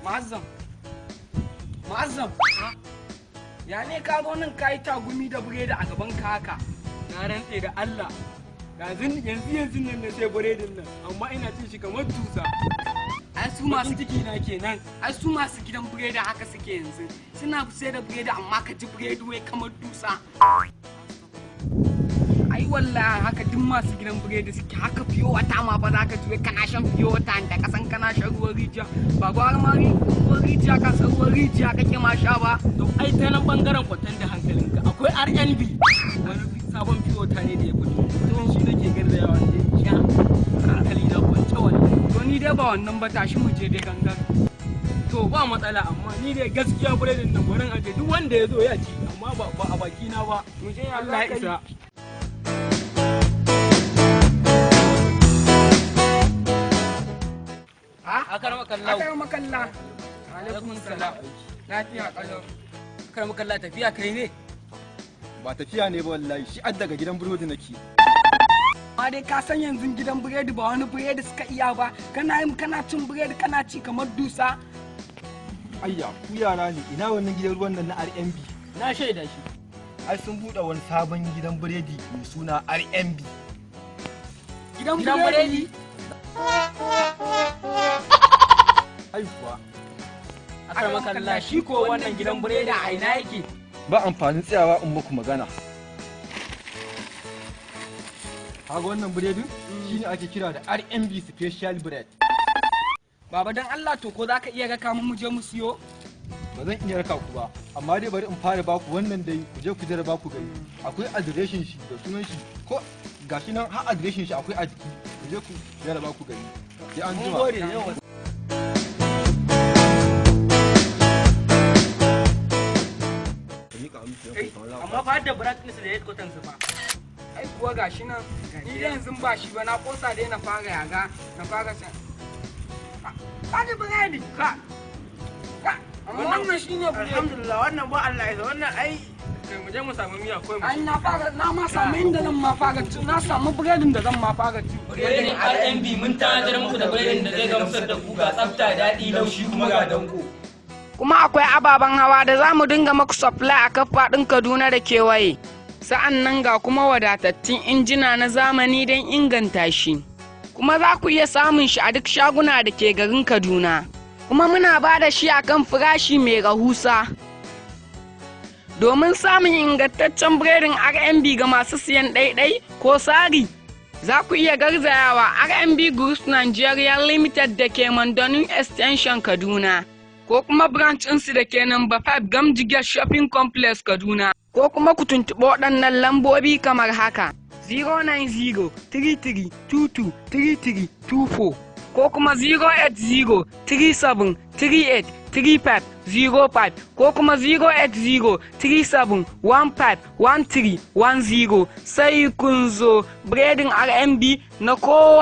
Ma'azzam. Ya ne ka zo nan ka yi tagumi da biredi a gaban ka haka? Na rantse da Allah. Yanzu nan na sai biredin nan, amma ina cin shi kamar tusa. Ai su masu ciki na kenan. Ai su masu gidan biredi haka suke yanzu. Suna sai da biredi amma ka ji biredi wai kamar dusa. Ai wallahi haka duk masu gidan biredi suke haka fiyo wata ma ba za ka ji kana shan fiyo wata da kasan kana shan ruwan rijiya. Ba gwara ma ruwan rijiya ka san ruwan rijiya kake ma sha ba. To ai ta nan bangaren kwatan da hankalinka akwai RNB. Wani sabon fiyo wata ne da ya fito. To shi nake garzayawa da sha hankali na kwance wannan. To ni dai ba wannan ba tashi mu je dai gangan. To ba matsala amma ni dai gaskiya biredin nan wurin aje duk wanda ya zo ya ci amma ba a baki na ba. Mu je Allah ya isa. Akar makalla. Alaikum salam. Lafiya kalau. Akar makalla tafiya kai ne? Ba tafiya ne ba wallahi, shi ad daga gidan burodi nake. Ma dai ka san yanzu gidan biredi ba wani biredi suka iya ba. Kana cin biredi kana ci kamar dusa. Ayya, ku yara ne, ina wannan gidan ruwan nan na RMB. Na shaida shi. Ai sun buɗe wani sabon gidan biredi mai suna RMB. Gidan biredi? Ai kuwa. Akar makalla shi ko wannan gidan biredi a ina yake? Ba amfanin tsayawa in muku magana. Kaga wannan biredin shine ake kira da RMB Special Bread. Baba dan Allah to ko zaka iya raka mu je mu siyo? Ba zan iya raka ku ba, amma dai bari in fara baku wannan dai ku je ku jarraba ku gani. Akwai adireshin shi da sunan shi ko gashi nan har adireshin shi akwai a jiki. Ku je ku jarraba ku gani. Sai an jima. Amma fa da brightness da headquarters fa. Ai kuwa gashi nan ni da yanzu ba shi ba na kosa dai na fara yaga na fara san. Kaji biredi ka. Amma wannan shine Alhamdulillah wannan ba Allah ya wannan ai kai mu je mu samu miya ko mu. Ai na ma samu inda zan ma fara ci na samu biredin da zan ma fara ci. Biredin RMB mun tanadar muku da biredin da zai gamsar da ku ga tsafta daɗi laushi kuma ga danko. Kuma akwai ababen hawa da za mu dinga maku supply a kan faɗin Kaduna da kewaye. Sa'an nan ga kuma wadatattun injina na zamani don inganta shi. Kuma za ku iya samun shi a duk shaguna da ke garin Kaduna. Kuma muna ba da shi a kan farashi mai rahusa. Domin samun ingantaccen biredin RMB ga masu siyan ɗaiɗai ko sari, za ku iya garzayawa RMB Groups Nigeria Limited da ke Mandanin Extension Kaduna. Ko kuma branch ɗinsu da ke number 5 Gamjigar Shopping Complex Kaduna. Ko kuma ku tuntuɓi waɗannan lambobi kamar haka: 09033223324 ko kuma 08037383505 ko kuma 08037151310 sai kun zo biredin RMB na kowa.